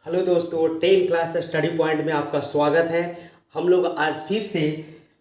Hello दोस्तों, 10 class study point में आपका स्वागत है। हम लोग आज फिर से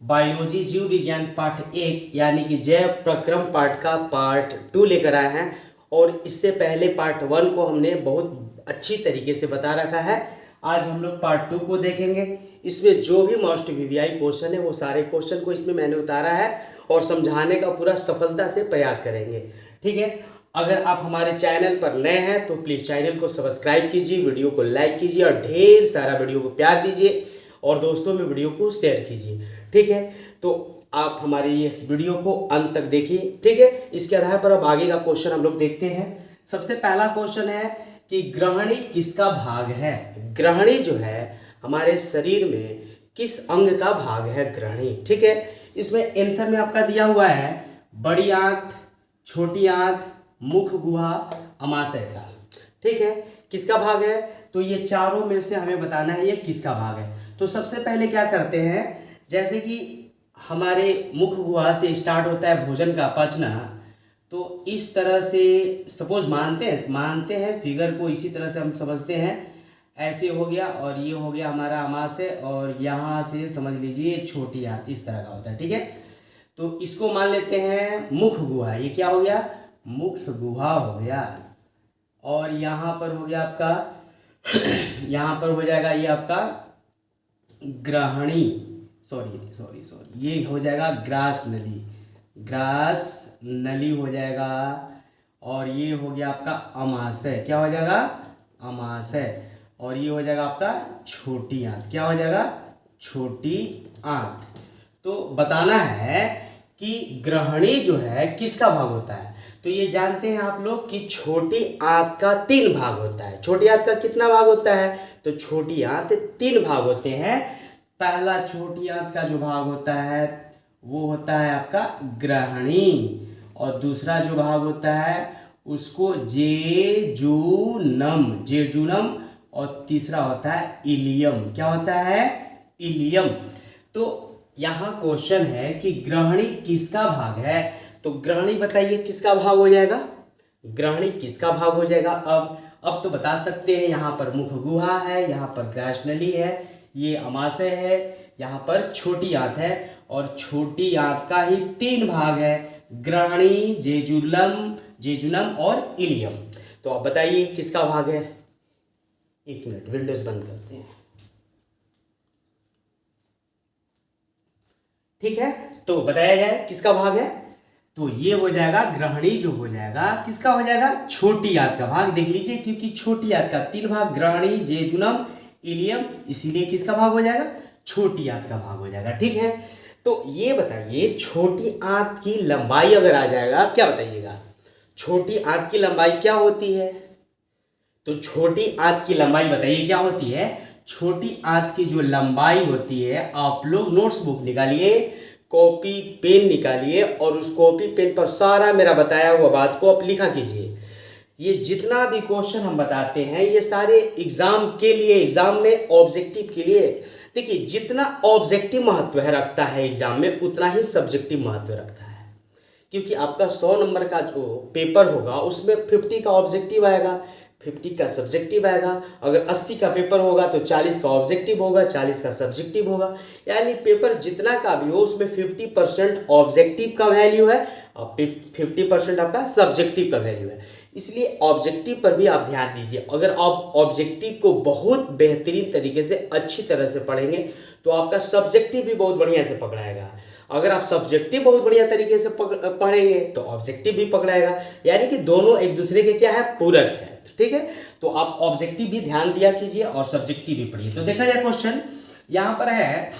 बायोलॉजी जीव विज्ञान पार्ट 1 यानी कि जैव प्रक्रम पार्ट का पार्ट 2 लेकर आए हैं। और इससे पहले पार्ट 1 को हमने बहुत अच्छी तरीके से बता रखा है। आज हम लोग पार्ट 2 को देखेंगे। इसमें जो भी मोस्ट वीवीआई क्वेश्चन है वो सारे क्वेश्चन को इसमें मैंने उतारा है और समझाने का पूरा सफलता से प्रयास करेंगे। ठीक है, अगर आप हमारे चैनल पर नए हैं तो प्लीज़ चैनल को सब्सक्राइब कीजिए, वीडियो को लाइक कीजिए और ढेर सारा वीडियो को प्यार दीजिए और दोस्तों में वीडियो को शेयर कीजिए। ठीक है, तो आप हमारी इस वीडियो को अंत तक देखिए। ठीक है, इसके आधार पर अब आगे का क्वेश्चन हम लोग देखते हैं। सबसे पहला क्वेश्चन है कि ग्रहणी किसका भाग है। ग्रहणी जो है हमारे शरीर में किस अंग का भाग है ग्रहणी। ठीक है, इसमें आंसर में आपका दिया हुआ है बड़ी आंत, छोटी आंत, मुख गुहा, अमाशय का। ठीक है, किसका भाग है तो ये चारों में से हमें बताना है ये किसका भाग है। तो सबसे पहले क्या करते हैं, जैसे कि हमारे मुख गुहा से स्टार्ट होता है भोजन का पचना, तो इस तरह से सपोज मानते हैं फिगर को इसी तरह से हम समझते हैं। ऐसे हो गया और ये हो गया हमारा अमाशय और यहाँ से समझ लीजिए छोटी आंत इस तरह का होता है। ठीक है, तो इसको मान लेते हैं मुख गुहा। ये क्या हो गया, मुख गुहा हो गया। और यहाँ पर हो गया आपका यहाँ पर हो जाएगा ये आपका ग्रहणी, सॉरी ये हो जाएगा ग्रास नली हो जाएगा। और ये हो गया आपका अमाशय, क्या हो जाएगा अमाशय। और ये हो जाएगा आपका छोटी आंत, क्या हो जाएगा छोटी आंत। तो बताना है कि ग्रहणी जो है किसका भाग होता है। तो ये जानते हैं आप लोग कि छोटी आंत का 3 भाग होता है। छोटी आंत का कितना भाग होता है तो छोटी आंत 3 भाग होते हैं। पहला छोटी आंत का जो भाग होता है वो होता है आपका ग्रहणी और दूसरा जो भाग होता है उसको जेजुनम और तीसरा होता है इलियम। क्या होता है इलियम। तो यहाँ क्वेश्चन है कि ग्रहणी किसका भाग है। तो ग्रहणी बताइए किसका भाग हो जाएगा, ग्रहणी किसका भाग हो जाएगा। अब तो बता सकते हैं, यहाँ पर मुख गुहा है, यहाँ पर ग्रासनली है, ये अमाशय है, यहाँ पर छोटी आंत है और छोटी आंत का ही 3 भाग है, ग्रहणी, जेजुनम और इलियम। तो आप बताइए किसका भाग है। 1 मिनट विंडोज बंद करते हैं। ठीक है, तो बताया जाए किसका भाग है। तो ये हो जाएगा ग्रहणी जो हो जाएगा किसका हो जाएगा छोटी आंत का भाग। देख लीजिए क्योंकि छोटी आंत का 3 भाग ग्रहणी, जेजुनम, इलियम, इसीलिए किसका भाग हो जाएगा छोटी आंत का भाग हो जाएगा। ठीक है, तो ये बताइए छोटी आंत की लंबाई अगर आ जाएगा क्या बताइएगा, छोटी आंत की लंबाई क्या होती है। तो छोटी आंत की लंबाई बताइए क्या होती है। छोटी आंत की जो लंबाई होती है, आप लोग नोट्स बुक निकालिए, कॉपी पेन निकालिए और उस कॉपी पेन पर सारा मेरा बताया हुआ बात को आप लिखा कीजिए। ये जितना भी क्वेश्चन हम बताते हैं ये सारे एग्जाम के लिए, एग्जाम में ऑब्जेक्टिव के लिए। देखिए जितना ऑब्जेक्टिव महत्व है रखता है एग्जाम में उतना ही सब्जेक्टिव महत्व रखता है। क्योंकि आपका 100 नंबर का जो पेपर होगा उसमें 50 का ऑब्जेक्टिव आएगा, 50 का सब्जेक्टिव आएगा। अगर 80 का पेपर होगा तो 40 का ऑब्जेक्टिव होगा, 40 का सब्जेक्टिव होगा। यानी पेपर जितना का भी हो उसमें 50% ऑब्जेक्टिव का वैल्यू है और 50% आपका सब्जेक्टिव का वैल्यू है। इसलिए ऑब्जेक्टिव पर भी आप ध्यान दीजिए। अगर आप ऑब्जेक्टिव को बहुत बेहतरीन तरीके से अच्छी तरह से पढ़ेंगे तो आपका सब्जेक्टिव भी बहुत बढ़िया से पकड़ाएगा। अगर आप सब्जेक्टिव बहुत बढ़िया तरीके से पढ़ेंगे तो ऑब्जेक्टिव भी पकड़ाएगा। यानी कि दोनों एक दूसरे के क्या है, पूरक है। ठीक है, तो आप ऑब्जेक्टिव भी ध्यान दिया कीजिए और सब्जेक्टिव भी पढ़िए। तो देखा जाए क्वेश्चन यहाँ पर है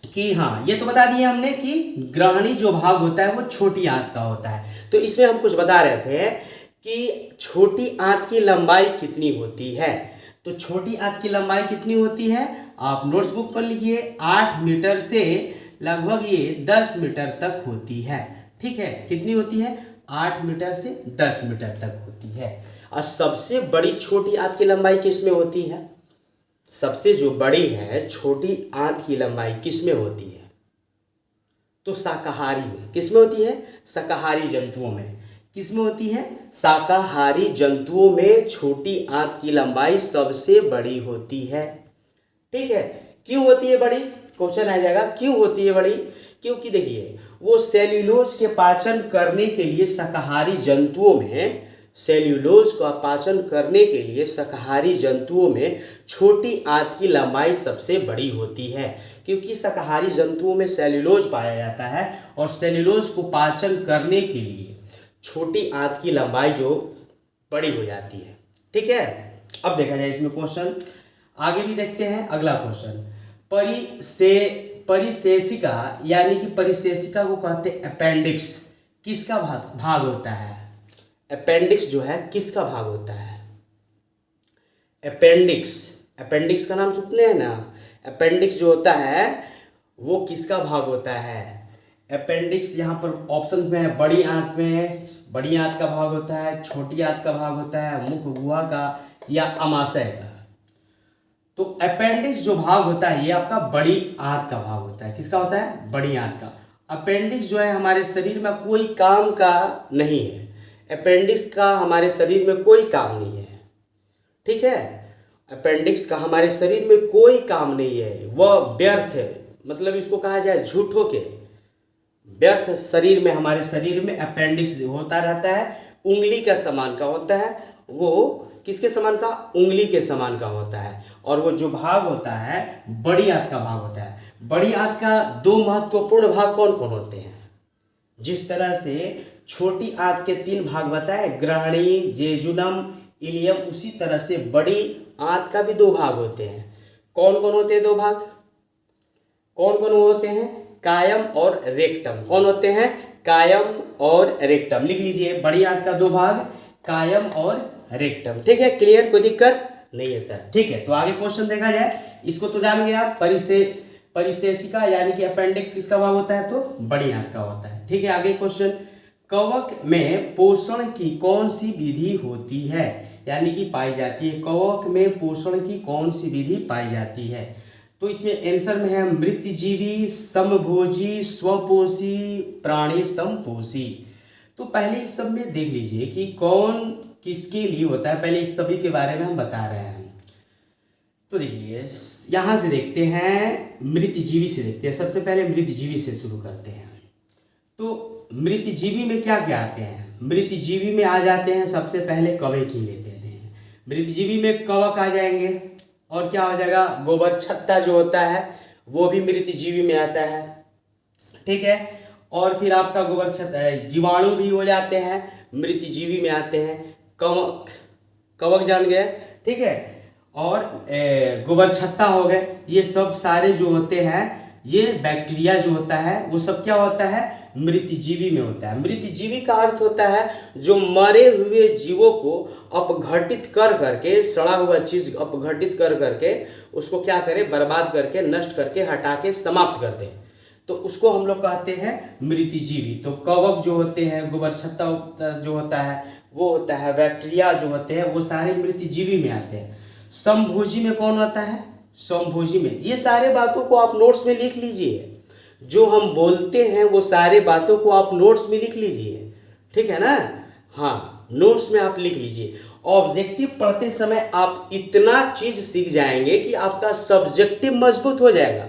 कि हाँ ये तो बता दिया हमने कि ग्रहणी जो भाग होता है वो छोटी आंत का होता है। तो इसमें हम कुछ बता रहे थे कि छोटी आंत की लंबाई कितनी होती है। तो छोटी आंत की लंबाई कितनी होती है आप नोट्स बुक पर लिखिए, 8 मीटर से लगभग ये 10 मीटर तक होती है। ठीक है, कितनी होती है 8 मीटर से 10 मीटर तक होती है। और सबसे बड़ी छोटी आंत की लंबाई किस में होती है, सबसे जो बड़ी है छोटी आंत की लंबाई किस में होती है तो शाकाहारी में। किस में होती है, शाकाहारी जंतुओं में। किसमें होती है? शाकाहारी जंतुओं में छोटी आंत की लंबाई सबसे बड़ी होती है। ठीक है, क्यों होती है बड़ी? क्वेश्चन आ जाएगा क्यों होती है बड़ी? क्योंकि देखिए वो सेल्यूलोज के पाचन करने के लिए शाकाहारी जंतुओं में, सेल्यूलोज का पाचन करने के लिए शाकाहारी जंतुओं में छोटी आंत की लंबाई सबसे बड़ी होती है, क्योंकि शाकाहारी जंतुओं में सेल्यूलोज पाया जाता है और सेल्यूलोज को पाचन करने के लिए छोटी आंत की लंबाई जो बड़ी हो जाती है। ठीक है, अब देखा जाए इसमें क्वेश्चन आगे भी देखते हैं। अगला क्वेश्चन, परिशेषिका यानी कि परिशेषिका को कहते हैं अपेंडिक्स, किसका भाग होता है? अपेंडिक्स जो है किसका भाग होता है? अपेंडिक्स का नाम सुनते हैं ना। अपेंडिक्स जो होता है वो किसका भाग होता है? अपेंडिक्स यहाँ पर ऑप्शन में है, बड़ी आंत में बड़ी आंत का भाग होता है, छोटी आंत का भाग होता है, मुख गुहा का या अमाशय का। तो अपेंडिक्स जो भाग होता है ये आपका बड़ी आंत का भाग होता है। किसका होता है? बड़ी आंत का। अपेंडिक्स जो है हमारे शरीर में कोई काम का नहीं है। अपेंडिक्स का हमारे शरीर में कोई काम नहीं है। ठीक है, अपेंडिक्स का हमारे शरीर में कोई काम नहीं है, वह व्यर्थ है। मतलब इसको कहा जाए झूठों के व्यर्थ शरीर में, हमारे शरीर में अपेंडिक्स होता रहता है। उंगली का समान का होता है, वो किसके समान का? उंगली के समान का होता है। और वो जो भाग होता है बड़ी आंत का भाग होता है। बड़ी आंत का दो महत्वपूर्ण भाग कौन कौन होते हैं? जिस तरह से छोटी आंत के 3 भाग बताए, ग्रहणी, जेजुनम, इलियम, उसी तरह से बड़ी आंत का भी 2 भाग होते हैं। कौन कौन होते हैं 2 भाग? कौन कौन होते हैं? कायम और रेक्टम। कौन होते हैं? कायम और रेक्टम। लिख लीजिए, बड़ी आंत का 2 भाग, कायम और रेक्टम। ठीक है, क्लियर? कोई दिक्कत नहीं है सर। ठीक है, तो आगे क्वेश्चन देखा जाए। इसको तो जान गए आप, परिशेषिका यानी कि अपेंडिक्स किसका भाग होता है? तो बड़ी आंत का होता है। ठीक है, आगे क्वेश्चन, कवक में पोषण की कौन सी विधि होती है यानी कि पाई जाती है? कवक में पोषण की कौन सी विधि पाई जाती है? तो इसमें आंसर में है मृतजीवी, समभोजी, स्वपोषी, प्राणी समपोषी। तो पहले इस सब में देख लीजिए कि कौन किसके लिए होता है। पहले इस सभी के बारे में हम बता रहे हैं। तो देखिए यहाँ से देखते हैं, मृतजीवी से देखते हैं। सबसे पहले मृतजीवी से शुरू करते हैं। तो मृतजीवी में क्या क्या आते हैं? मृतजीवी में आ जाते हैं सबसे पहले कवक ही लेते हैं। मृतजीवी में कवक आ जाएंगे और क्या हो जाएगा? गोबर छत्ता जो होता है वो भी मृतजीवी में आता है। ठीक है, और फिर आपका गोबर छत्ता जीवाणु भी हो जाते हैं, मृतजीवी में आते हैं। कवक जान गए। ठीक है, और गोबर छत्ता हो गए। ये सब सारे जो होते हैं, ये बैक्टीरिया जो होता है वो सब क्या होता है? मृतजीवी में होता है। मृतजीवी का अर्थ होता है जो मरे हुए जीवों को अपघटित कर करके, सड़ा हुआ चीज अपघटित कर करके उसको क्या करे? बर्बाद करके, नष्ट करके, हटा के समाप्त कर दे, तो उसको हम लोग कहते हैं मृतजीवी। तो कवक जो होते हैं, गोबर छत्ता जो होता है वो होता है, बैक्टीरिया जो होते हैं वो सारे मृतजीवी में आते हैं। समभोजी में कौन होता है? समभोजी में, ये सारे बातों को आप नोट्स में लिख लीजिए। जो हम बोलते हैं वो सारे बातों को आप नोट्स में लिख लीजिए। ठीक है ना? हाँ, नोट्स में आप लिख लीजिए। ऑब्जेक्टिव पढ़ते समय आप इतना चीज सीख जाएंगे कि आपका सब्जेक्टिव मजबूत हो जाएगा।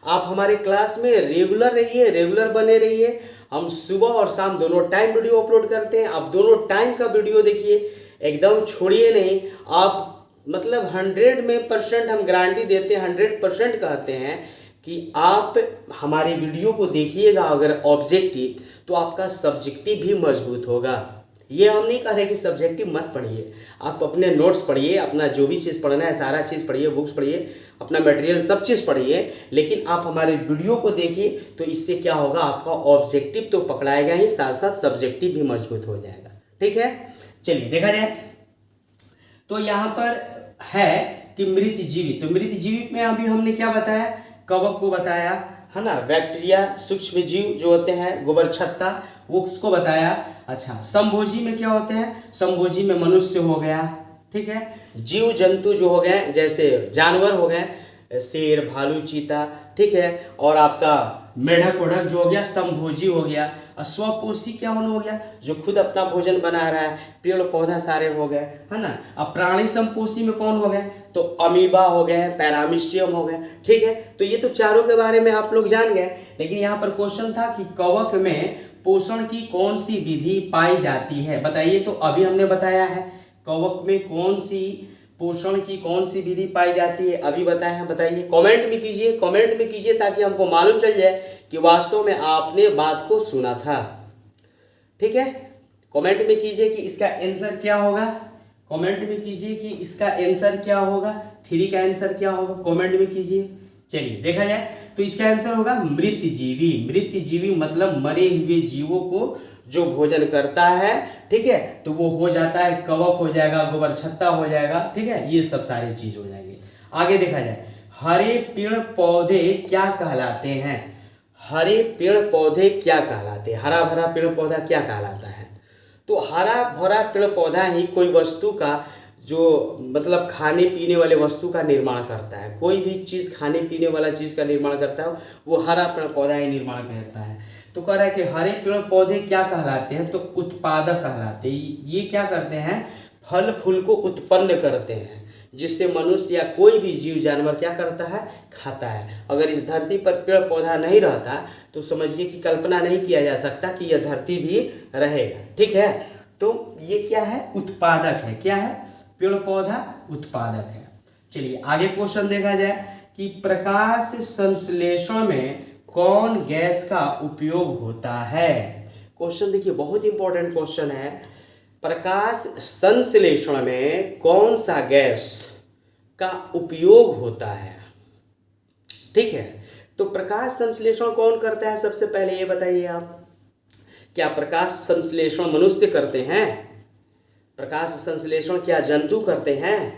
आप हमारे क्लास में रेगुलर रहिए, रेगुलर बने रहिए। हम सुबह और शाम दोनों टाइम वीडियो अपलोड करते हैं। आप दोनों टाइम का वीडियो देखिए, एकदम छोड़िए नहीं। आप मतलब 100% हम गारंटी देते हैं, 100% कहते हैं कि आप हमारे वीडियो को देखिएगा अगर ऑब्जेक्टिव, तो आपका सब्जेक्टिव भी मजबूत होगा। ये हम नहीं कह रहे कि सब्जेक्टिव मत पढ़िए, आप अपने नोट्स पढ़िए, अपना जो भी चीज़ पढ़ना है सारा चीज़ पढ़िए, बुक्स पढ़िए, अपना मटेरियल सब चीज़ पढ़िए, लेकिन आप हमारे वीडियो को देखिए। तो इससे क्या होगा? आपका ऑब्जेक्टिव तो पकड़ाएगा ही, साथ साथ सब्जेक्टिव भी मजबूत हो जाएगा। ठीक है, चलिए देखा जाए। तो यहाँ पर है कि मृतजीवी, तो मृतजीवी में अभी हमने क्या बताया? कवक को बताया है ना, बैक्टीरिया, सूक्ष्म जीव जो होते हैं, गोबर छत्ता, वो उसको बताया। अच्छा, समभोजी में क्या होते हैं? समभोजी में मनुष्य हो गया। ठीक है, जीव जंतु जो हो गए, जैसे जानवर हो गए, शेर, भालू, चीता। ठीक है, और आपका मेढक ओढ़क जो हो गया समभोजी हो गया, और स्वपोषी क्या हो गया, जो खुद अपना भोजन बना रहा है, पेड़ पौधा सारे हो गए, है ना। अब प्राणी समपोषी में कौन हो गए, तो अमीबा हो गए, पैरामीशियम हो गए, ठीक है। तो ये तो चारों के बारे में आप लोग जान गए, लेकिन यहाँ पर क्वेश्चन था कि कवक में पोषण की कौन सी विधि पाई जाती है, बताइए। तो अभी हमने बताया है कवक में कौन सी पोषण की कौन सी विधि पाई जाती है, अभी बताया है, बताइए। कमेंट में कीजिए, कमेंट में कीजिए, ताकि हमको मालूम चल जाए कि वास्तव में आपने बात को सुना था, ठीक है। कमेंट में कीजिए कि इसका आंसर क्या होगा, कमेंट में कीजिए कि इसका आंसर क्या होगा, 3 का आंसर क्या होगा, कमेंट में कीजिए। चलिए देखा जाए तो इसका आंसर होगा मृतजीवी। मृतजीवी मतलब मरे हुए जीवों को जो भोजन करता है, ठीक है, तो वो हो जाता है कवक हो जाएगा, गोबर छत्ता हो जाएगा, ठीक है, ये सब सारी चीज हो जाएंगे। आगे देखा जाए, हरे पेड़ पौधे क्या कहलाते हैं, हरे पेड़ पौधे क्या कहलाते हैं, हरा भरा पेड़ पौधा क्या कहलाता है। तो हरा भरा पेड़ पौधा ही कोई वस्तु का जो मतलब खाने पीने वाले वस्तु का निर्माण करता है, कोई भी चीज़ खाने पीने वाला चीज़ का निर्माण करता है वो हरा पेड़ पौधा ही निर्माण करता है। तो कह रहा है कि हरे पेड़ पौधे क्या कहलाते हैं, तो उत्पादक कहलाते हैं। ये क्या करते हैं, फल फूल को उत्पन्न करते हैं, जिससे मनुष्य या कोई भी जीव जानवर क्या करता है, खाता है। अगर इस धरती पर पेड़ पौधा नहीं रहता तो समझिए कि कल्पना नहीं किया जा सकता कि यह धरती भी रहेगा, ठीक है। तो ये क्या है, उत्पादक है, क्या है, पेड़ पौधा उत्पादक है। चलिए आगे क्वेश्चन देखा जाए कि प्रकाश संश्लेषण में कौन गैस का उपयोग होता है। क्वेश्चन देखिए बहुत इंपॉर्टेंट क्वेश्चन है, प्रकाश संश्लेषण में कौन सा गैस का उपयोग होता है, ठीक है। तो प्रकाश संश्लेषण कौन करता है, सबसे पहले ये बताइए आप, क्या प्रकाश संश्लेषण मनुष्य करते हैं, प्रकाश संश्लेषण क्या जंतु करते हैं,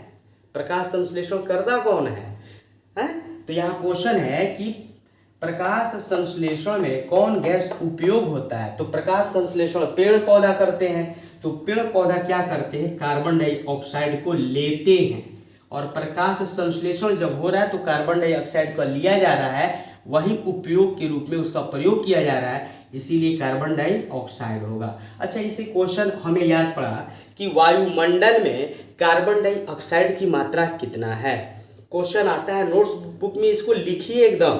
प्रकाश संश्लेषण करता कौन है? तो यहाँ क्वेश्चन है कि प्रकाश संश्लेषण में कौन गैस उपयोग होता है। तो प्रकाश संश्लेषण पेड़ पौधा करते हैं, तो पेड़ पौधा क्या करते हैं, कार्बन डाइऑक्साइड को लेते हैं, और प्रकाश संश्लेषण जब हो रहा है तो कार्बन डाइऑक्साइड को लिया जा रहा है, वही उपयोग के रूप में उसका प्रयोग किया जा रहा है, इसीलिए कार्बन डाइऑक्साइड होगा। अच्छा, इसे क्वेश्चन हमें याद पड़ा कि वायुमंडल में कार्बन डाइऑक्साइड की मात्रा कितना है। क्वेश्चन आता है नोट्स बुक में, इसको लिखिए एकदम,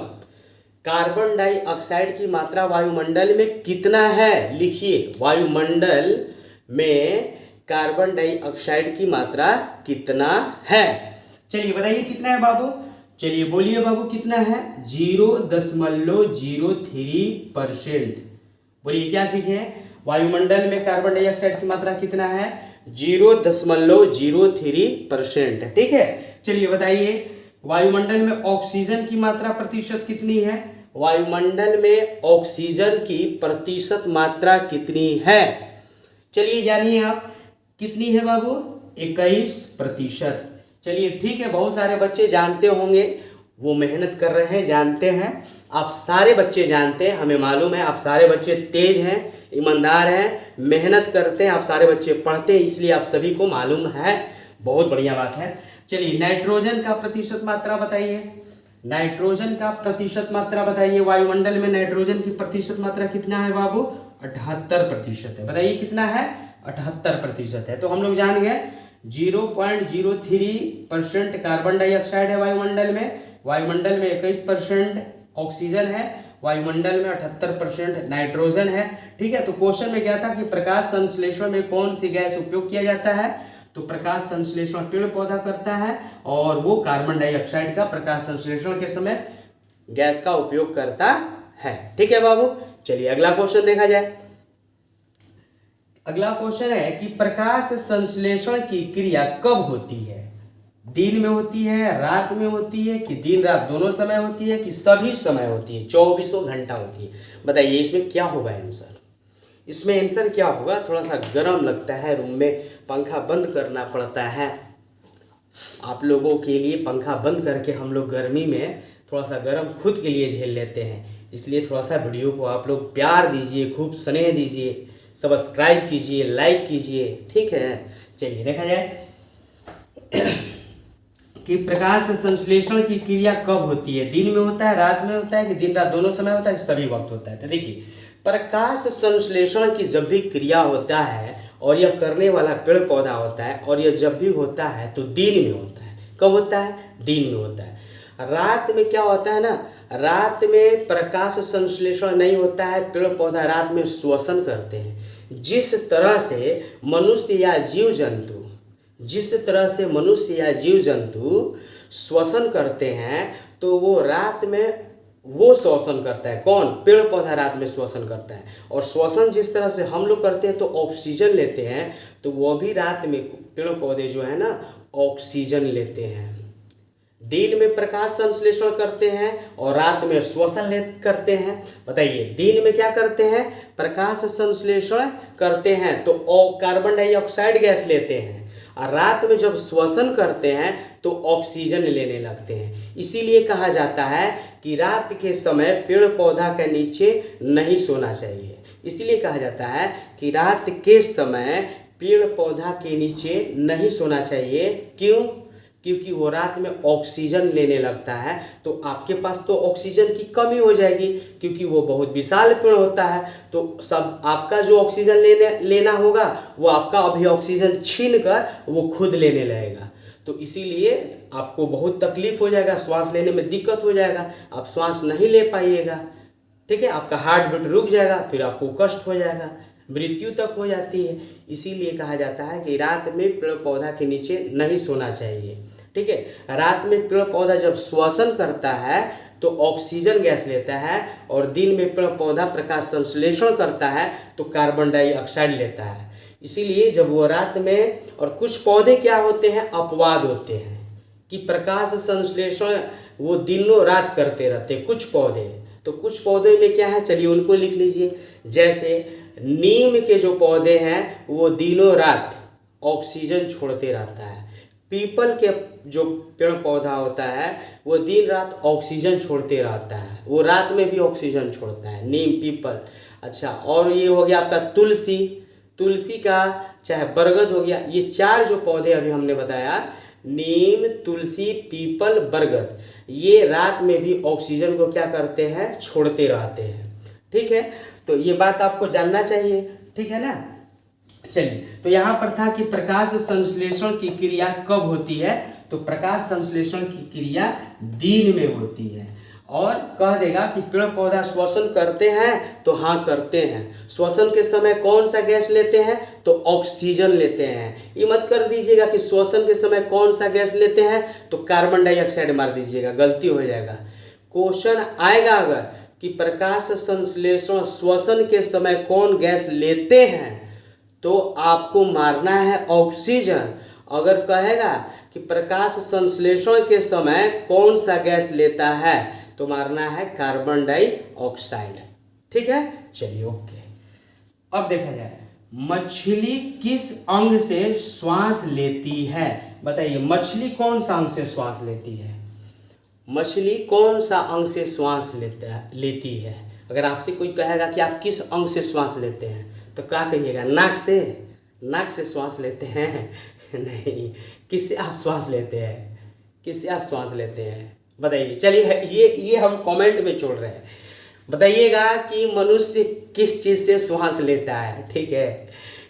कार्बन डाइऑक्साइड की मात्रा वायुमंडल में कितना है, लिखिए, वायुमंडल में कार्बन डाइऑक्साइड की मात्रा कितना है। चलिए बताइए कितना है बाबू, चलिए बोलिए बाबू कितना है, 0.03%। बोलिए क्या सीखे, वायुमंडल में कार्बन डाइऑक्साइड की मात्रा कितना है, 0.03%, ठीक है। चलिए बताइए वायुमंडल में ऑक्सीजन की मात्रा प्रतिशत कितनी है, वायुमंडल में ऑक्सीजन की प्रतिशत मात्रा कितनी है, चलिए जानिए आप, कितनी है बाबू, 21%। चलिए ठीक है, बहुत सारे बच्चे जानते होंगे, वो मेहनत कर रहे हैं, जानते हैं, आप सारे बच्चे जानते हैं, हमें मालूम है आप सारे बच्चे तेज हैं, ईमानदार हैं, मेहनत करते हैं, आप सारे बच्चे पढ़ते हैं, इसलिए आप सभी को मालूम है, बहुत बढ़िया बात है। चलिए नाइट्रोजन का प्रतिशत मात्रा बताइए, नाइट्रोजन का प्रतिशत मात्रा बताइए, वायुमंडल में नाइट्रोजन की प्रतिशत मात्रा कितना है बाबू, 78% है। बताइए कितना है, 78% है। तो हम लोग जान गए 0.03% कार्बन डाइऑक्साइड है वायुमंडल में, वायुमंडल में 21% ऑक्सीजन है, वायुमंडल में 78% नाइट्रोजन है, ठीक है। तो क्वेश्चन में क्या था कि प्रकाश संश्लेषण में कौन सी गैस उपयोग किया जाता है, तो प्रकाश संश्लेषण पेड़ पौधा करता है और वो कार्बन डाइऑक्साइड का प्रकाश संश्लेषण के समय गैस का उपयोग करता है, ठीक है बाबू। चलिए अगला क्वेश्चन देखा जाए। अगला क्वेश्चन है कि प्रकाश संश्लेषण की क्रिया कब होती है, दिन में होती है, रात में होती है, कि दिन रात दोनों समय होती है, कि सभी समय होती है, 24 घंटा होती है। बताइए इसमें क्या होगा आंसर, इसमें आंसर क्या होगा, थोड़ा सा गर्म लगता है, रूम में पंखा बंद करना पड़ता है आप लोगों के लिए, पंखा बंद करके हम लोग गर्मी में थोड़ा सा गर्म खुद के लिए झेल लेते हैं, इसलिए थोड़ा सा वीडियो को आप लोग प्यार दीजिए, खूब स्नेह दीजिए, सब्सक्राइब कीजिए, लाइक कीजिए, ठीक है। चलिए देखा जाए कि प्रकाश संश्लेषण की क्रिया कब होती है, दिन में होता है, रात में होता है, कि दिन रात दोनों समय होता है, सभी वक्त होता है। तो देखिए प्रकाश संश्लेषण की जब भी क्रिया होता है और यह करने वाला पेड़ पौधा होता है, और यह जब भी होता है तो दिन में होता है। कब होता है? दिन में होता है। रात में क्या होता है ना, रात में प्रकाश संश्लेषण नहीं होता है, पेड़ पौधा रात में श्वसन करते हैं। जिस तरह से मनुष्य या जीव जंतु श्वसन करते हैं, तो वो रात में वो श्वसन करता है। कौन? पेड़ पौधा रात में श्वसन करता है। और श्वसन जिस तरह से हम लोग करते हैं तो ऑक्सीजन लेते हैं, तो वो भी रात में पेड़ पौधे जो है ना ऑक्सीजन लेते हैं। दिन में प्रकाश संश्लेषण करते हैं और रात में श्वसन करते हैं। बताइए, दिन में क्या करते हैं? प्रकाश संश्लेषण करते हैं तो कार्बन डाइऑक्साइड गैस लेते हैं, और रात में जब श्वसन करते हैं तो ऑक्सीजन लेने लगते हैं। इसीलिए कहा जाता है कि रात के समय पेड़ पौधा के नीचे नहीं सोना चाहिए। इसलिए कहा जाता है कि रात के समय पेड़ पौधा के नीचे नहीं सोना चाहिए। क्यों? क्योंकि वो रात में ऑक्सीजन लेने लगता है, तो आपके पास तो ऑक्सीजन की कमी हो जाएगी, क्योंकि वो बहुत विशाल पेड़ होता है। तो सब आपका जो ऑक्सीजन लेना होगा वो आपका अभी ऑक्सीजन छीन कर वो खुद लेने लगेगा। तो इसीलिए आपको बहुत तकलीफ हो जाएगा, श्वास लेने में दिक्कत हो जाएगा, आप श्वास नहीं ले पाइएगा। ठीक है, आपका हार्ट बीट रुक जाएगा, फिर आपको कष्ट हो जाएगा, मृत्यु तक हो जाती है। इसीलिए कहा जाता है कि रात में पेड़ पौधा के नीचे नहीं सोना चाहिए। ठीक है, रात में पेड़ पौधा जब श्वसन करता है तो ऑक्सीजन गैस लेता है, और दिन में पेड़ पौधा प्रकाश संश्लेषण करता है तो कार्बन डाइऑक्साइड लेता है। इसीलिए जब वो रात में, और कुछ पौधे क्या होते हैं, अपवाद होते हैं कि प्रकाश संश्लेषण वो दिनों रात करते रहते हैं कुछ पौधे। तो कुछ पौधे में क्या है, चलिए उनको लिख लीजिए। जैसे नीम के जो पौधे हैं वो दिनों रात ऑक्सीजन छोड़ते रहता है। पीपल के जो पेड़ पौधा होता है वो दिन रात ऑक्सीजन छोड़ते रहता है, वो रात में भी ऑक्सीजन छोड़ता है, नीम, पीपल। अच्छा, और ये हो गया आपका तुलसी का, चाहे बरगद हो गया। ये चार जो पौधे अभी हमने बताया, नीम, तुलसी, पीपल, बरगद, ये रात में भी ऑक्सीजन को क्या करते हैं, छोड़ते रहते हैं। ठीक है, तो ये बात आपको जानना चाहिए। ठीक है ना। चलिए, तो यहाँ पर था कि प्रकाश संश्लेषण की क्रिया कब होती है, तो प्रकाश संश्लेषण की क्रिया दिन में होती है। और कह देगा कि पेड़ पौधा श्वसन करते हैं, तो हाँ करते हैं। श्वसन के समय कौन सा गैस लेते हैं, तो ऑक्सीजन लेते हैं। ये मत कर दीजिएगा कि श्वसन के समय कौन सा गैस लेते हैं तो कार्बन डाइऑक्साइड मार दीजिएगा, गलती हो जाएगा। क्वेश्चन आएगा अगर कि प्रकाश संश्लेषण श्वसन के समय कौन गैस लेते हैं, तो आपको मारना है ऑक्सीजन। अगर कहेगा कि प्रकाश संश्लेषण के समय कौन सा गैस लेता है, तो मारना है कार्बन डाइऑक्साइड। ठीक है, चलिए ओके। अब देखा जाए, मछली किस अंग से श्वास लेती है? बताइए, मछली कौन सा अंग से श्वास लेती है? मछली कौन सा अंग से श्वास लेती है? अगर आपसे कोई कहेगा कि आप किस अंग से श्वास लेते हैं, तो क्या कहिएगा? नाक से? नाक से श्वास लेते हैं? नहीं। किससे आप श्वास लेते हैं? किससे आप श्वास लेते हैं? बताइए। चलिए, ये हम कमेंट में छोड़ रहे हैं। बताइएगा कि मनुष्य किस चीज़ से श्वास लेता है। ठीक है,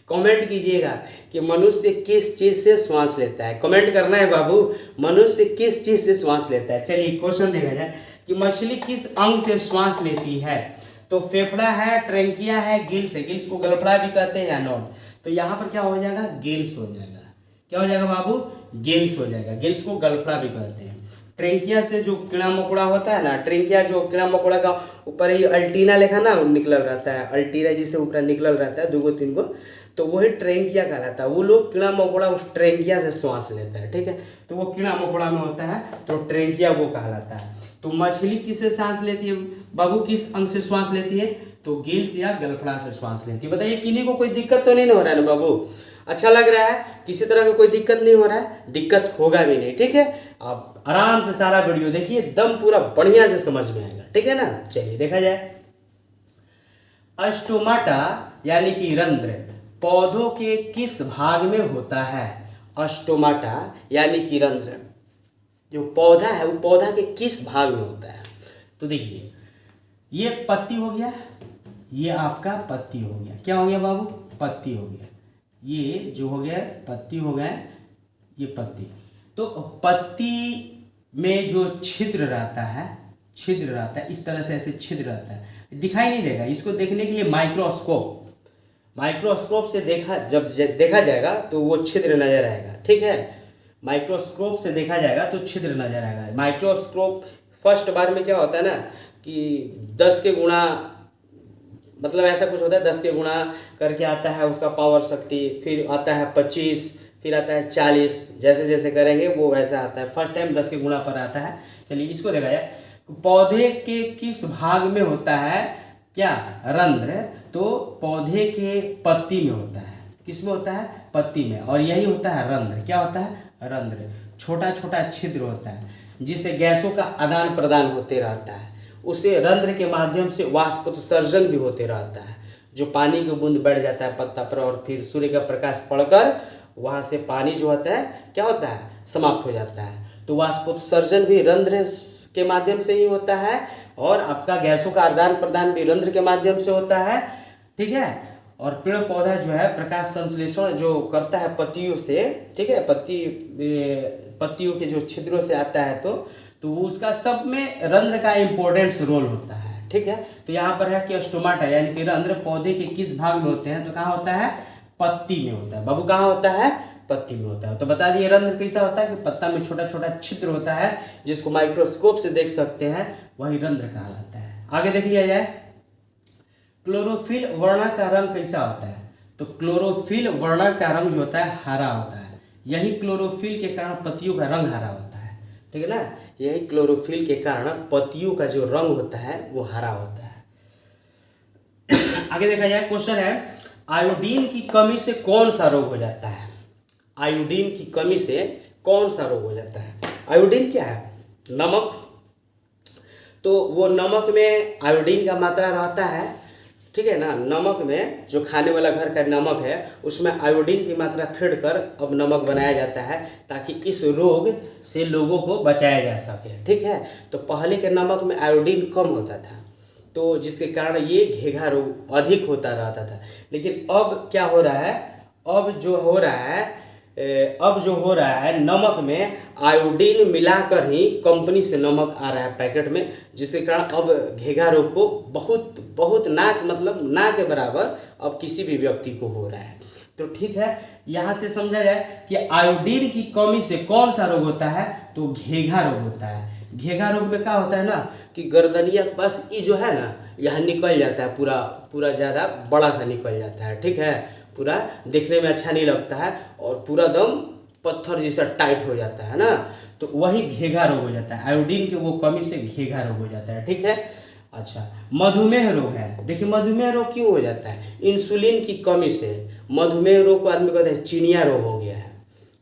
कमेंट कीजिएगा कि मनुष्य किस चीज़ से श्वास लेता है। कमेंट करना है बाबू, मनुष्य किस चीज़ से श्वास लेता है। चलिए क्वेश्चन देखा जाए कि मछली किस अंग से श्वास लेती है, तो फेफड़ा है, ट्रेंकिया है, गिल्स है। गिल्स को गलफड़ा भी कहते हैं या नॉट। तो यहाँ पर क्या हो जाएगा? गिल्स हो जाएगा। क्या हो जाएगा बाबू? गिल्स हो जाएगा। गिल्स को गलफड़ा भी कहते हैं। ट्रेंकिया से जो कीड़ा मकोड़ा होता है ना, ट्रेंकिया जो कीड़ा मकोड़ा का ऊपर ही अल्टीना लिखा ना निकल रहता है, अल्टीना जिसे ऊपर निकल रहता है 2 3 गो, तो वही ट्रेंकिया कहलाता है। वो लोग कीड़ा मकोड़ा उस ट्रेंकिया से श्वास लेता है। ठीक है, तो वो कीड़ा मकोड़ा में होता है तो ट्रेंकिया वो कहलाता है। तो मछली किससे सांस लेती है बाबू? किस अंग से श्वास लेती है? तो गिल्स या गलफड़ा से श्वास लेती है। बताइए, किन्हीं को कोई दिक्कत तो नहीं हो रहा है ना बाबू? अच्छा लग रहा है? किसी तरह का कोई दिक्कत नहीं हो रहा है? दिक्कत होगा भी नहीं। ठीक है, आप आराम से सारा वीडियो देखिए, एकदम पूरा बढ़िया से समझ में आएगा। ठीक है ना। चलिए देखा जाए, अस्टोमाटा यानी कि रंध्र पौधों के किस भाग में होता है? अस्टोमाटा यानी कि रंध्र जो पौधा है वो पौधा के किस भाग में होता है। तो देखिए ये पत्ती हो गया, ये आपका पत्ती हो गया, क्या हो गया बाबू, पत्ती हो गया, ये जो हो गया पत्ती हो गया, ये पत्ती। तो पत्ती में जो छिद्र रहता है, छिद्र रहता है इस तरह से, ऐसे छिद्र रहता है, दिखाई नहीं देगा। इसको देखने के लिए माइक्रोस्कोप से जब देखा जाएगा तो वो छिद्र नजर आएगा, ठीक है। माइक्रोस्कोप से देखा जाएगा तो छिद्र नजर आएगा। माइक्रोस्कोप फर्स्ट बार में क्या होता है ना कि 10 के गुणा, मतलब ऐसा कुछ होता है, 10 के गुणा करके आता है उसका पावर शक्ति, फिर आता है 25, फिर आता है 40, जैसे जैसे करेंगे वो वैसा आता है। फर्स्ट टाइम 10 के गुणा पर आता है। चलिए इसको देखा जाए, पौधे के किस भाग में होता है क्या, रंध्र। तो पौधे के पत्ती में होता है, किस में होता है, पत्ती में, और यही होता है रंध्र। क्या होता है, रंध्र। छोटा छोटा छिद्र होता है जिससे गैसों का आदान प्रदान होते रहता है। उसे रंध्र के माध्यम से वाष्पोत्सर्जन भी होते रहता है, जो पानी की बूंद बढ़ जाता है पत्ता पर, और फिर सूर्य का प्रकाश पड़कर वहाँ से पानी जो होता है क्या होता है, समाप्त हो जाता है। तो वाष्पोत्सर्जन भी रंध्र के माध्यम से ही होता है, और आपका गैसों का आदान प्रदान भी रंध्र के माध्यम से होता है, ठीक है। और पेड़ पौधा जो है प्रकाश संश्लेषण जो करता है पत्तियों से, ठीक है, पत्तियों के जो छिद्रों से आता है, तो वो उसका सब में रंध्र का इम्पोर्टेंस रोल होता है, ठीक है। तो यहाँ पर है कि स्टोमाटा यानी कि रंध्र पौधे के किस भाग में होते हैं, तो कहाँ होता है, पत्ती में होता है। बाबू कहाँ होता है, पत्ती में होता है। तो बता दिए रंध्र कैसा होता है कि पत्ता में छोटा छोटा छिद्र होता है जिसको माइक्रोस्कोप से देख सकते हैं, वही रंध्र कहलाता है। आगे देख लिया जाए, क्लोरोफिल वर्णा का रंग कैसा होता है। तो क्लोरोफिल वर्णा का रंग जो होता है हरा होता है। यही क्लोरोफिल के कारण पत्तियों का रंग हरा होता है, ठीक है ना। यही क्लोरोफिल के कारण पत्तियों का जो रंग होता है वो हरा होता है। आगे देखा जाए, क्वेश्चन है, आयोडीन की कमी से कौन सा रोग हो जाता है। आयोडीन की कमी से कौन सा रोग हो जाता है। आयोडीन क्या है, नमक। तो वो नमक में आयोडीन का मात्रा रहता है, ठीक है ना। नमक में जो खाने वाला घर का नमक है उसमें आयोडीन की मात्रा फेंट कर अब नमक बनाया जाता है ताकि इस रोग से लोगों को बचाया जा सके, ठीक है। तो पहले के नमक में आयोडीन कम होता था, तो जिसके कारण ये घेघा रोग अधिक होता रहता था। लेकिन अब क्या हो रहा है, अब जो हो रहा है नमक में आयोडीन मिलाकर ही कंपनी से नमक आ रहा है पैकेट में, जिसके कारण अब घेघा रोग को बहुत ना के बराबर अब किसी भी व्यक्ति को हो रहा है। तो ठीक है, यहाँ से समझा जाए कि आयोडीन की कमी से कौन सा रोग होता है, तो घेघा रोग होता है। घेघा रोग में क्या होता है ना कि गर्दनिया बस ये जो है ना यहाँ निकल जाता है, पूरा ज़्यादा बड़ा सा निकल जाता है, ठीक है। पूरा देखने में अच्छा नहीं लगता है और पूरा दम पत्थर जैसा टाइट हो जाता है ना, तो वही घेघा रोग हो जाता है। आयोडीन के वो कमी से घेघा रोग हो जाता है, ठीक है। अच्छा, मधुमेह रोग है। देखिए मधुमेह रोग क्यों हो जाता है, इंसुलिन की कमी से। मधुमेह रोग को आदमी कहते हैं चिनिया रोग हो गया है।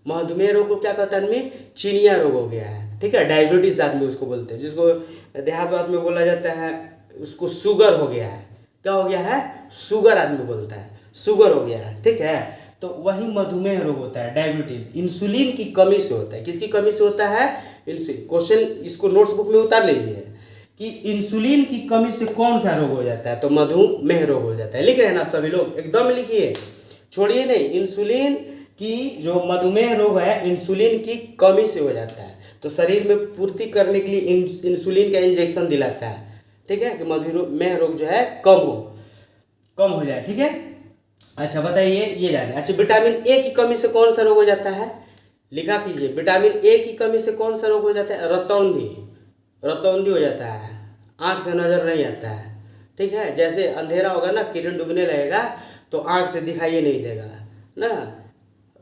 मधुमेह रोग को क्या कहता है आदमी, चिनिया रोग हो गया है, ठीक है। डायबिटीज आदमी उसको बोलते हैं, जिसको देहात में बोला जाता है उसको शुगर हो गया है। क्या हो गया है, शुगर आदमी बोलता है, शुगर हो गया है, ठीक है। तो वही मधुमेह रोग होता है, डायबिटीज इंसुलिन की कमी से होता है। किसकी कमी से होता है, इंसुलिन। क्वेश्चन इसको नोट्स बुक में उतार लीजिए कि इंसुलिन की कमी से कौन सा रोग हो जाता है, तो मधुमेह रोग हो जाता है। लिख रहे हैं ना आप सभी लोग, एकदम लिखिए, छोड़िए नहीं। इंसुलिन की जो मधुमेह रोग है इंसुलिन की कमी से हो जाता है, तो शरीर में पूर्ति करने के लिए इंसुलिन का इंजेक्शन दिलाता है, ठीक है, कि मधुमेह रोग जो है कम हो जाए, ठीक है। अच्छा बताइए, ये जाने। अच्छा, विटामिन ए की कमी से कौन सा रोग हो जाता है, लिखा कीजिए। विटामिन ए की कमी से कौन सा रोग हो जाता है, रतौंधी हो जाता है, आँख से नजर नहीं आता है, ठीक है। जैसे अंधेरा होगा ना, किरण डूबने लगेगा तो आँख से दिखाई नहीं देगा ना,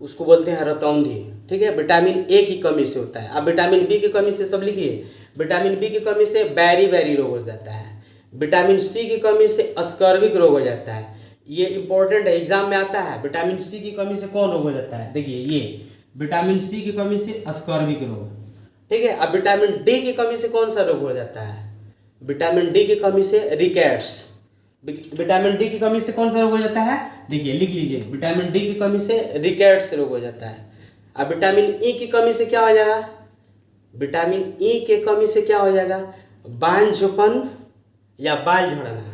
उसको बोलते हैं रतौंधी, ठीक है। विटामिन ए की कमी से होता है। अब विटामिन बी की कमी से सब लिखिए। विटामिन बी की कमी से बैरी रोग हो जाता है। विटामिन सी की कमी से अस्कर्विक रोग हो जाता है। ये इंपॉर्टेंट है, एग्जाम में आता है। विटामिन सी की कमी से कौन रोग हो जाता है, देखिए ये विटामिन सी की कमी से अस्कर्विक रोग, ठीक है। अब विटामिन डी की कमी से कौन सा रोग हो जाता है, विटामिन डी की कमी से रिकेट्स। विटामिन डी की कमी से कौन सा रोग हो जाता है, देखिए लिख लीजिए, विटामिन डी की कमी से रिकेट्स रोग हो जाता है। अब विटामिन ई की कमी से क्या हो जाएगा, विटामिन ई के कमी से क्या हो जाएगा, बांझपन या बाल झड़ना।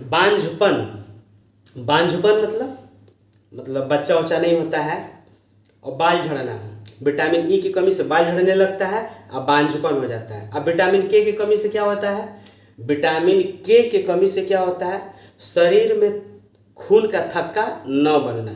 बांझपन, बांझपन मतलब बच्चा उच्चा नहीं होता है, और बाल झड़ना, विटामिन ई की कमी से बाल झड़ने लगता है और बांझपन हो जाता है। अब विटामिन के की कमी से क्या होता है, विटामिन के की कमी से क्या होता है, शरीर में खून का थक्का न बनना,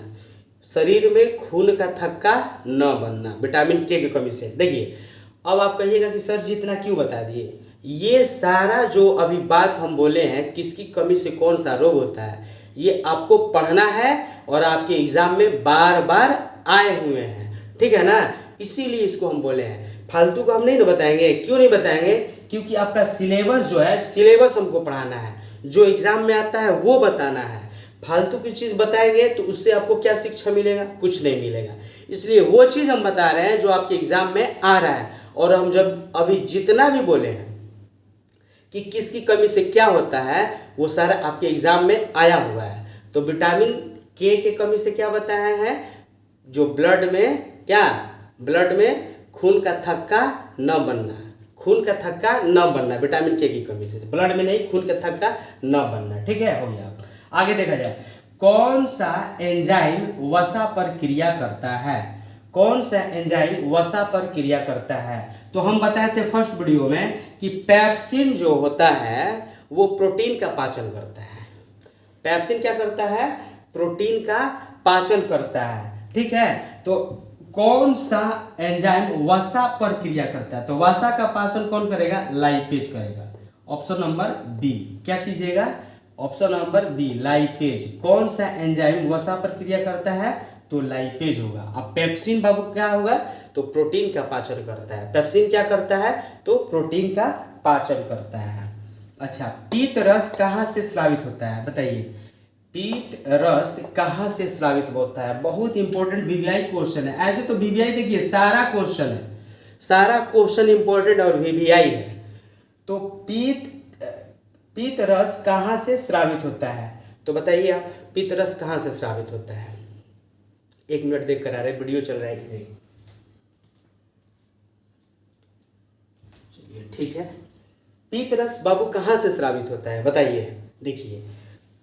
शरीर में खून का थक्का न बनना, विटामिन के की कमी से। देखिए अब आप कहिएगा कि सर जी इतना क्यों बता दिए, ये सारा जो अभी बात हम बोले हैं किसकी कमी से कौन सा रोग होता है, ये आपको पढ़ना है और आपके एग्जाम में बार बार आए हुए हैं, ठीक है ना, इसीलिए इसको हम बोले हैं। फालतू को हम नहीं ना बताएंगे। क्यों नहीं बताएंगे, क्योंकि आपका सिलेबस जो है, सिलेबस हमको पढ़ाना है, जो एग्जाम में आता है वो बताना है। फालतू की चीज़ बताएंगे तो उससे आपको क्या शिक्षा मिलेगा, कुछ नहीं मिलेगा। इसलिए वो चीज़ हम बता रहे हैं जो आपके एग्जाम में आ रहा है। और हम जब अभी जितना भी बोले हैं कि किसकी कमी से क्या होता है, वो सारा आपके एग्जाम में आया हुआ है। तो विटामिन के की कमी से क्या बताया है, जो ब्लड में क्या, ब्लड में खून का थक्का न बनना, खून का थक्का न बनना, विटामिन के की कमी से, ब्लड में नहीं, खून का थक्का न बनना, ठीक है, हो गया। आगे देखा जाए, कौन सा एंजाइम वसा पर क्रिया करता है, कौन सा एंजाइम वसा पर क्रिया करता है। तो हम बताए थे फर्स्ट वीडियो में कि पेप्सिन जो होता है वो प्रोटीन का पाचन करता है। पेप्सिन क्या करता है, प्रोटीन का पाचन करता है, ठीक है। तो कौन सा एंजाइम वसा पर क्रिया करता है, तो वसा का पाचन कौन करेगा, लाइपेज करेगा। ऑप्शन नंबर बी, क्या कीजिएगा, ऑप्शन नंबर बी, लाइपेज। कौन सा एंजाइम वसा पर क्रिया करता है, तो लाइपेज होगा। अब पेप्सिन बाबू क्या होगा, तो प्रोटीन का पाचन करता है। पेप्सिन क्या करता है, तो प्रोटीन का पाचन करता है। अच्छा, पीत रस कहाँ से स्रावित होता है, बताइए, पीत रस कहाँ से स्रावित होता है। बहुत इंपॉर्टेंट वीवीआई क्वेश्चन है। ऐसे तो वीवीआई देखिए सारा क्वेश्चन है, सारा क्वेश्चन इंपॉर्टेंट और वीवीआई है। तो पीत रस कहाँ से स्रावित होता है, तो बताइए आप, पीत रस कहाँ से स्रावित होता है। 1 मिनट देख कर आ रहे, वीडियो चल रहा है कि नहीं, चलिए ठीक है। पीत रस बाबू कहाँ से स्रावित होता है, बताइए। देखिए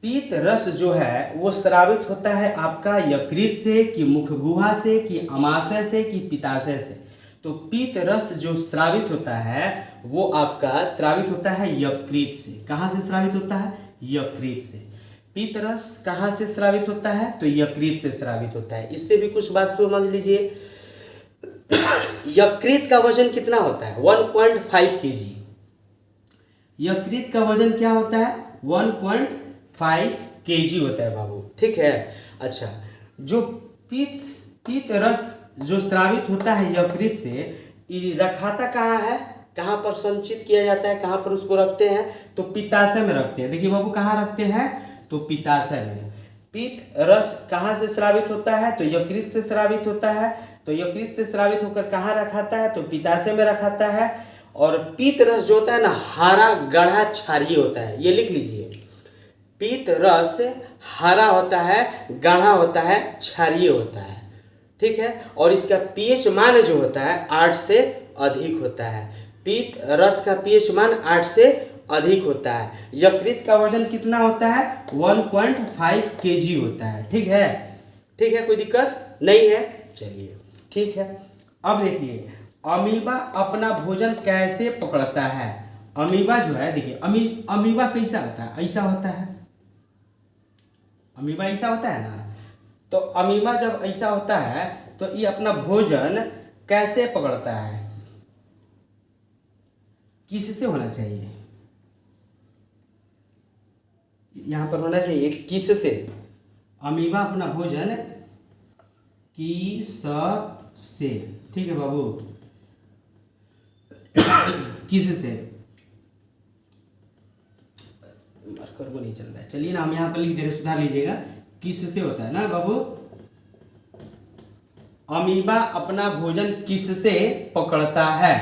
पीत रस जो है वो स्रावित होता है आपका यकृत से, कि मुख गुहा से, कि अमाशय से, कि पित्ताशय से। तो पीत रस जो स्रावित होता है वो आपका स्रावित होता है यकृत से। कहाँ से स्रावित होता है, यकृत से। पीत रस कहाँ से स्रावित होता है, तो यकृत से स्रावित होता है। इससे भी कुछ बात समझ लीजिए। यकृत का वजन कितना होता है, 1.5 kg। यकृत का वजन क्या होता है, 1.5 kg होता है बाबू, ठीक है। अच्छा, जो पीत रस जो स्रावित होता है यकृत से, रखाता कहाँ है, कहाँ पर संचित किया जाता है, कहाँ पर उसको रखते हैं, तो पित्ताशय में रखते हैं। देखिए बाबू कहाँ रखते हैं, तो पित्ताशय में। पीत रस कहाँ से स्रावित होता है, तो यकृत से स्रावित होता है। तो यकृत से स्रावित होकर कहाँ रखाता है, तो पित्ताशय में रखाता है। और पीत रस जो होता है ना, हरा गाढ़ा क्षारीय होता है, ये लिख लीजिए। पीत रस हरा होता है, गाढ़ा होता है, क्षारीय होता है, ठीक है। और इसका पीएच मान जो होता है 8 से अधिक होता है। पीत रस का पीएच मान 8 से अधिक होता है। यकृत का वजन कितना होता है, 1.5 kg होता है, ठीक है, ठीक है, कोई दिक्कत नहीं है, चलिए ठीक है। अब देखिए अमीबा अपना भोजन कैसे पकड़ता है। अमीबा जो है, देखिए अमीबा कैसा होता है, ऐसा होता है, अमीबा ऐसा होता है ना। तो अमीबा जब ऐसा होता है तो ये अपना भोजन कैसे पकड़ता है, किससे होना चाहिए, यहां पर होना चाहिए किससे। अमीबा अपना भोजन किस से, ठीक है बाबू, किससे, मार्कर को नहीं चल रहा है, चलिए ना हम यहाँ पर लिख दे रहे, सुधार लीजिएगा, किससे होता है ना बाबू। अमीबा अपना भोजन किससे पकड़ता है,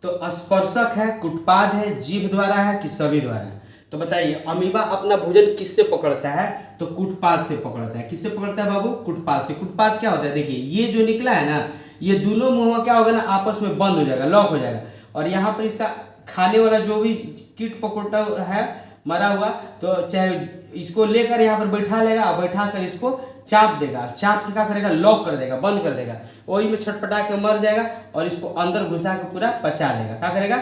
तो स्पर्शक है, कुटपाद है, जीभ द्वारा है, कि सभी द्वारा है। तो बताइए अमीबा अपना भोजन किससे पकड़ता है? तो कुटपाद से पकड़ता है। किससे पकड़ता है बाबू? कुटपाद से। कुटपाद क्या होता है? देखिए ये जो निकला है ना, ये दोनों मुंह क्या होगा ना, आपस में बंद हो जाएगा, लॉक हो जाएगा, और यहाँ पर इसका खाने वाला जो भी कीट पकौड़ा है मरा हुआ, तो चाहे इसको लेकर यहाँ पर बैठा लेगा और बैठा कर इसको चाप देगा, चाप के क्या करेगा, लॉक कर देगा, बंद कर देगा, वही में छटपटा के मर जाएगा और इसको अंदर घुसा के पूरा पचा लेगा। क्या करेगा?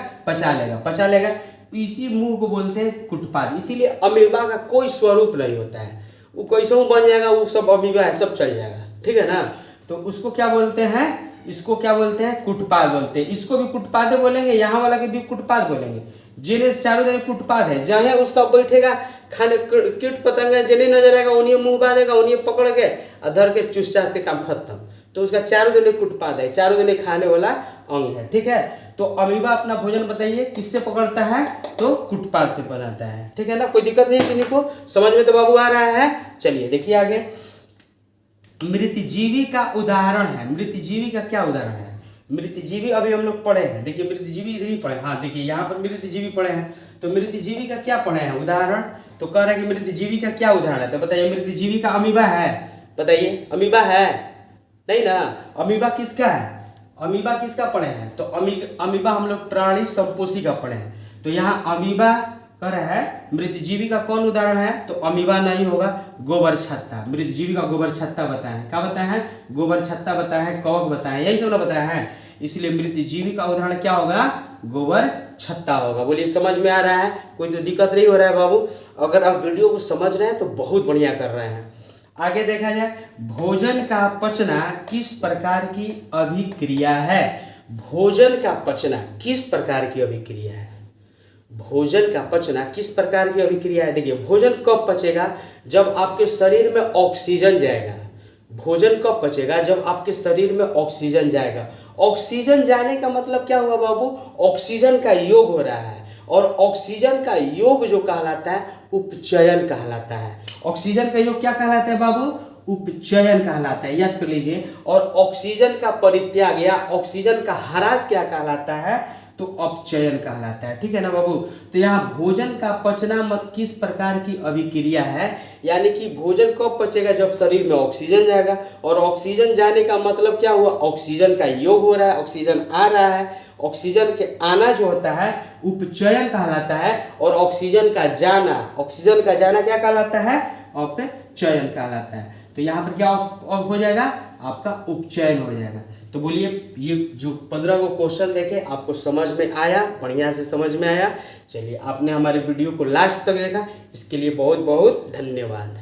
पचा लेगा। इसी मुंह को बोलते हैं कुटपाद। इसीलिए अमीबा का कोई स्वरूप नहीं होता है, वो कैसे बन जाएगा, वो सब अमीबा है, सब चल जाएगा, ठीक है ना। तो उसको क्या बोलते हैं? इसको क्या बोलते हैं? कुटपाद बोलते हैं। इसको भी कुटपाद बोलेंगे, यहाँ वाला के भी कुटपाद बोलेंगे। जिन्हें चारों तरफ कुटपाद है, जहाँ उसका बैठेगा खाने कीट पतंगा जिन्हें नजर आएगा उन्हें मुंह बांधेगा, उन्हें पकड़ के अधर के चुस्चा से काम खत्म। तो उसका चारों दिन कुटपाद है, चारों दिन खाने वाला अंग है, ठीक है। तो अमीबा अपना भोजन बताइए किससे पकड़ता है? तो कुटपाद से बनाता है, ठीक है ना। कोई दिक्कत नहीं किन्हीं को, समझ में तो बाबू आ रहा है। चलिए देखिए आगे, मृतजीवी का उदाहरण है। मृतजीवी का क्या उदाहरण है? मृतजीवी अभी हम लोग पढ़े हैं, देखिए मृतजीवी नहीं पढ़े, हाँ देखिए यहाँ पर मृतजीवी पढ़े हैं। तो मृतजीवी का क्या पढ़े हैं? उदाहरण। तो कह रहे हैं कि मृतजीवी का क्या उदाहरण है, तो बताइए मृतजीवी का अमीबा है? बताइए अमीबा है? नहीं ना। अमीबा किसका है? अमीबा किसका पढ़े हैं? तो अमीबा हम लोग प्राणी संपोषी का पढ़े हैं। तो यहाँ अमीबा कह रहा है मृतजीवी का कौन उदाहरण है? तो अमीबा नहीं होगा, गोबर छत्ता। मृतजीवी का गोबर छत्ता बताया है। क्या बताया है? गोबर छत्ता बताया है, कवक बताया है, यही सब ना बताया है। इसलिए मृतजीवी का उदाहरण क्या होगा? गोबर छत्ता होगा। बोलिए समझ में आ रहा है? कोई तो दिक्कत नहीं हो रहा है बाबू? अगर आप वीडियो को समझ रहे हैं तो बहुत बढ़िया कर रहे हैं। आगे देखा जाए, भोजन का पचना किस प्रकार की अभिक्रिया है? भोजन का पचना किस प्रकार की अभिक्रिया है? भोजन का पचना किस प्रकार की अभिक्रिया है? देखिए भोजन कब पचेगा? जब आपके शरीर में ऑक्सीजन जाएगा। भोजन कब पचेगा? जब आपके शरीर में ऑक्सीजन जाएगा। ऑक्सीजन जाने का मतलब क्या हुआ बाबू? ऑक्सीजन का योग हो रहा है, और ऑक्सीजन का योग जो कहलाता है उपचयन कहलाता है। ऑक्सीजन का योग क्या कहलाता है बाबू? उपचयन कहलाता है, याद कर लीजिए। और ऑक्सीजन का परित्याग या ऑक्सीजन का ह्रास क्या कहलाता है? तो अपचयन कहलाता है, ठीक है ना बाबू। तो यहाँ भोजन का पचना मत किस प्रकार की अभिक्रिया है, यानी कि भोजन कब पचेगा? जब शरीर में ऑक्सीजन जाएगा, और ऑक्सीजन जाने का मतलब क्या हुआ? ऑक्सीजन का योग हो रहा है, ऑक्सीजन आ रहा है। ऑक्सीजन के आना जो होता है उपचयन कहलाता है, और ऑक्सीजन का जाना क्या कहलाता है? अपचयन कहलाता है। तो यहाँ पर क्या हो जाएगा? आपका उपचयन हो जाएगा। तो बोलिए ये जो 15 को क्वेश्चन देखे आपको समझ में आया? बढ़िया से समझ में आया। चलिए आपने हमारे वीडियो को लास्ट तक देखा, इसके लिए बहुत बहुत धन्यवाद।